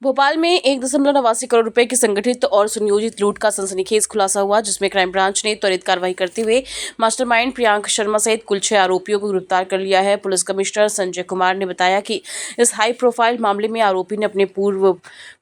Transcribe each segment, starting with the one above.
भोपाल में 1.89 करोड़ रुपए की संगठित और सुनियोजित लूट का सनसनीखेज खुलासा हुआ, जिसमें क्राइम ब्रांच ने त्वरित कार्रवाई करते हुए मास्टरमाइंड प्रियांक शर्मा सहित कुल 6 आरोपियों को गिरफ्तार कर लिया है। पुलिस कमिश्नर संजय कुमार ने बताया कि इस हाई प्रोफाइल मामले में आरोपी ने अपने पूर्व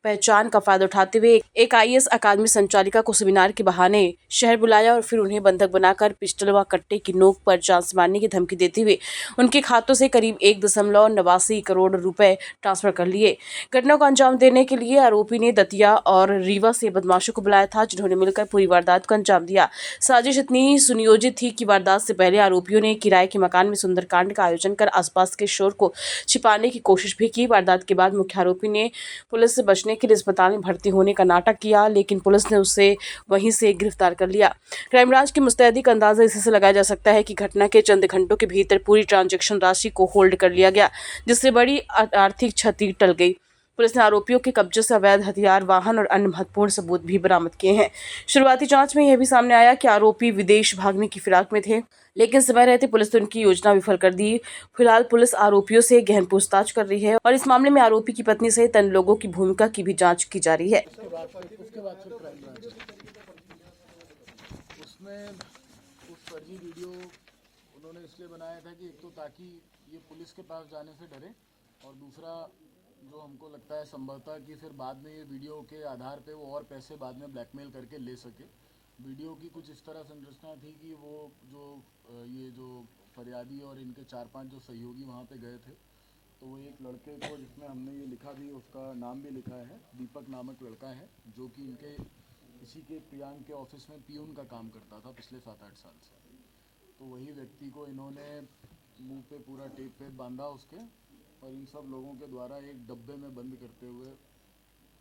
पहचान का फायदा उठाते हुए एक आईएएस अकादमी संचालिका को सेमिनार के बहाने शहर बुलाया और फिर उन्हें बंधक बनाकर पिस्टल व कट्टे की नोक पर जान से मारने की धमकी देते हुए उनके खातों से करीब 1.89 करोड़ रुपए ट्रांसफर कर लिए। घटना को अंजाम देने के लिए आरोपी ने दतिया और रीवा से बदमाशों को बुलाया था, जिन्होंने मिलकर पूरी वारदात को अंजाम दिया। साजिश इतनी सुनियोजित थी कि वारदात से पहले आरोपियों ने किराए के मकान में सुंदरकांड का आयोजन कर आसपास के शोर को छिपाने की कोशिश भी की। वारदात के बाद मुख्य आरोपी ने पुलिस से बचने के लिए अस्पताल में भर्ती होने का नाटक किया, लेकिन पुलिस ने उसे वहीं से गिरफ्तार कर लिया। क्राइम ब्रांच की मुस्तैदी का अंदाजा इसी से लगाया जा सकता है कि घटना के चंद घंटों के भीतर पूरी ट्रांजैक्शन राशि को होल्ड कर लिया गया, जिससे बड़ी आर्थिक क्षति टल गई। पुलिस ने आरोपियों के कब्जे से अवैध हथियार, वाहन और अन्य महत्वपूर्ण सबूत भी बरामद किए हैं। शुरुआती जांच में यह भी सामने आया कि आरोपी विदेश भागने की फिराक में थे, लेकिन समय रहते पुलिस ने उनकी योजना विफल कर दी। फिलहाल पुलिस आरोपियों से गहन पूछताछ कर रही है और इस मामले में आरोपी की पत्नी सहित अन्य लोगों की भूमिका की भी जांच की जा रही है। उसमें उस फर्जी वीडियो उन्होंने इसलिए बनाया था कि एक तो ताकि ये पुलिस के पास जाने से डरे, और दूसरा जो हमको लगता है संभवतः कि फिर बाद में ये वीडियो के आधार पे वो और पैसे बाद में ब्लैकमेल करके ले सके। वीडियो की कुछ इस तरह संरचना थी कि वो जो ये जो फरियादी और इनके 4-5 जो सहयोगी वहाँ पे गए थे, तो वो एक लड़के को, जिसमें हमने ये लिखा भी, उसका नाम भी लिखा है, दीपक नामक लड़का है, जो कि इनके इसी के प्रियांक के ऑफिस में पियून का काम करता था पिछले 7-8 साल से। तो वही व्यक्ति को इन्होंने मुंह पे पूरा टेप बांधा उसके, और इन सब लोगों के द्वारा एक डब्बे में बंद करते हुए,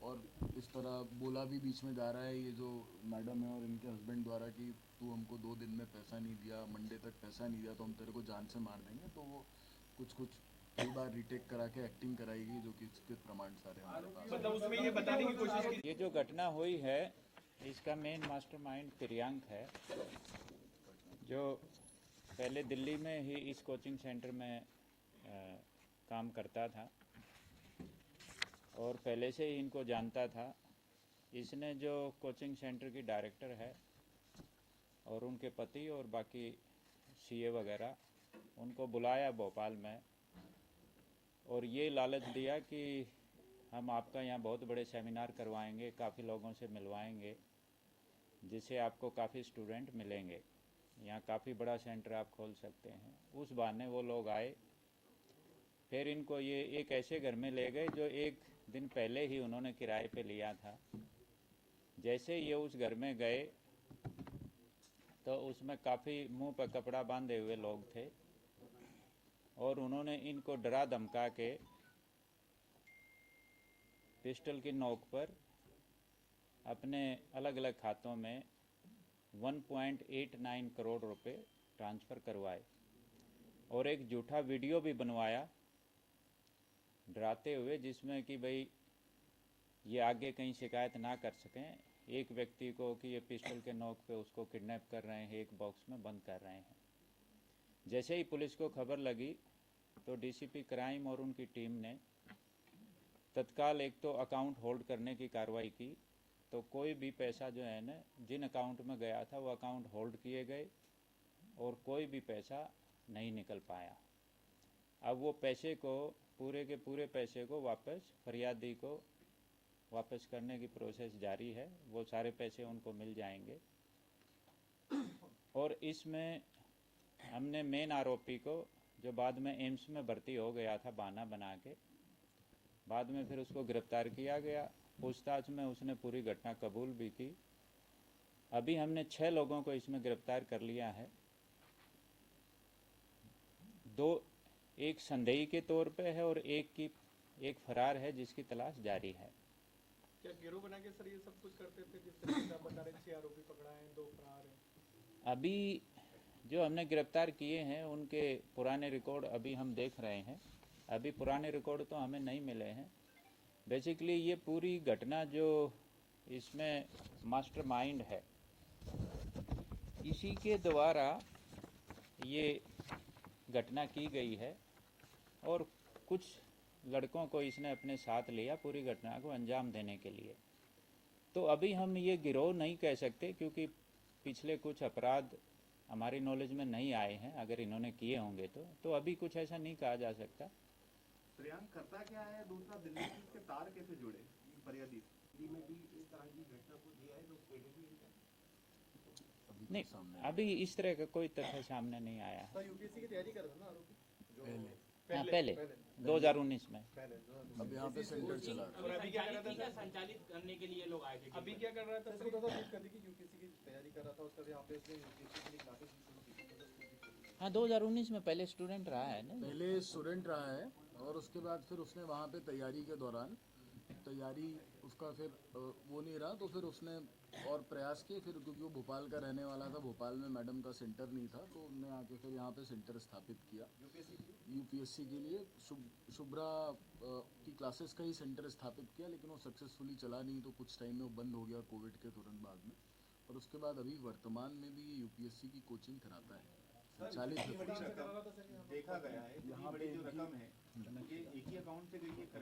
और इस तरह बोला भी बीच में जा रहा है ये जो मैडम है और इनके हस्बैंड द्वारा कि तू हमको 2 दिन में पैसा नहीं दिया, मंडे तक पैसा नहीं दिया तो हम तेरे को जान से मार देंगे। तो वो कुछ कई बार रिटेक करा के एक्टिंग कराएगी, जो कि इसके प्रमाण सारे हमारे पास। मतलब उसमें ये बताने की कोशिश की। ये जो घटना हुई है इसका मेन मास्टरमाइंड प्रियांक है, जो पहले दिल्ली में ही इस कोचिंग सेंटर में काम करता था और पहले से ही इनको जानता था। इसने जो कोचिंग सेंटर की डायरेक्टर है और उनके पति और बाकी सीए वगैरह, उनको बुलाया भोपाल में और ये लालच दिया कि हम आपका यहाँ बहुत बड़े सेमिनार करवाएंगे, काफ़ी लोगों से मिलवाएंगे, जिससे आपको काफ़ी स्टूडेंट मिलेंगे, यहाँ काफ़ी बड़ा सेंटर आप खोल सकते हैं। उस बहाने वो लोग आए, फिर इनको ये एक ऐसे घर में ले गए जो एक दिन पहले ही उन्होंने किराए पे लिया था। जैसे ये उस घर में गए तो उसमें काफ़ी मुंह पर कपड़ा बांधे हुए लोग थे और उन्होंने इनको डरा धमका के पिस्टल की नोक पर अपने अलग अलग खातों में 1.89 करोड़ रुपए ट्रांसफ़र करवाए और एक झूठा वीडियो भी बनवाया डराते हुए, जिसमें कि भाई ये आगे कहीं शिकायत ना कर सकें एक व्यक्ति को कि ये पिस्टल के नोक पे उसको किडनैप कर रहे हैं, एक बॉक्स में बंद कर रहे हैं। जैसे ही पुलिस को खबर लगी तो डीसीपी क्राइम और उनकी टीम ने तत्काल एक तो अकाउंट होल्ड करने की कार्रवाई की, तो कोई भी पैसा जो है ना जिन अकाउंट में गया था वो अकाउंट होल्ड किए गए और कोई भी पैसा नहीं निकल पाया। अब वो पैसे को, पूरे के पूरे पैसे को वापस फरियादी को वापस करने की प्रोसेस जारी है। वो सारे पैसे उनको मिल जाएंगे और इसमें हमने मेन आरोपी को, जो बाद में एम्स में भर्ती हो गया था बहाना बना के, बाद में फिर उसको गिरफ्तार किया गया। पूछताछ में उसने पूरी घटना कबूल भी की। अभी हमने 6 लोगों को इसमें गिरफ्तार कर लिया है। एक संदेही के तौर पे है और एक फरार है जिसकी तलाश जारी है। क्या गिरोह बना के सर ये सब कुछ करते थे, जिस तरह से आप बता रहे हैं 6 आरोपी पकड़ा है, 2 फरार हैं? अभी जो हमने गिरफ्तार किए हैं उनके पुराने रिकॉर्ड अभी हम देख रहे हैं। अभी पुराने रिकॉर्ड तो हमें नहीं मिले हैं। बेसिकली ये पूरी घटना जो इसमें मास्टरमाइंड है, इसी के द्वारा ये घटना की गई है और कुछ लड़कों को इसने अपने साथ लिया पूरी घटना को अंजाम देने के लिए। तो अभी हम ये गिरोह नहीं कह सकते क्योंकि पिछले कुछ अपराध हमारी नॉलेज में नहीं आए हैं, अगर इन्होंने किए होंगे तो अभी कुछ ऐसा नहीं कहा जा सकता। प्रियांक करता क्या है, दूसरा दिल्ली से इसके तार कैसे जुड़े फरियादी दिल्ली में भी इस तरह की घटना को दिया है, लोग पहले भी नहीं, अभी इस तरह का कोई तथ्य सामने नहीं आया है। सर यूपीएससी की तैयारी कर रहा था ना आरोपी जो हाँ, पहले 2019 में। अब यहाँ पे सेंटर चला रहा है। और अभी क्या कर रहा था संचालित करने के लिए लोग आए थे। अभी क्या कर रहा था सर, बता दो कर दी कि यूपीएससी की तैयारी कर रहा था, उसका यहाँ पे उसने यूपीएससी के लिए क्लासेस शुरू की। हाँ, 2019 में पहले स्टूडेंट रहा है ना। पहले स्टूडेंट रहा है और उसके बाद फिर उसने वहाँ पे तैयारी के दौरान तैयारी उसका फिर वो नहीं रहा, तो फिर उसने और प्रयास किए। फिर क्योंकि वो भोपाल का रहने वाला था, भोपाल में मैडम का सेंटर नहीं था, तो उन्होंने आके फिर यहाँ पे सेंटर स्थापित किया यूपीएससी के लिए। शुभ्रा की क्लासेस का ही सेंटर स्थापित किया, लेकिन वो सक्सेसफुली चला नहीं, तो कुछ टाइम में वो बंद हो गया कोविड के तुरंत बाद में। और उसके बाद अभी वर्तमान में भी यूपीएससी की कोचिंग कराता है। संचालित देखा गया है, इतनी बड़ी जो रकम है ये एक ही अकाउंट से गई है।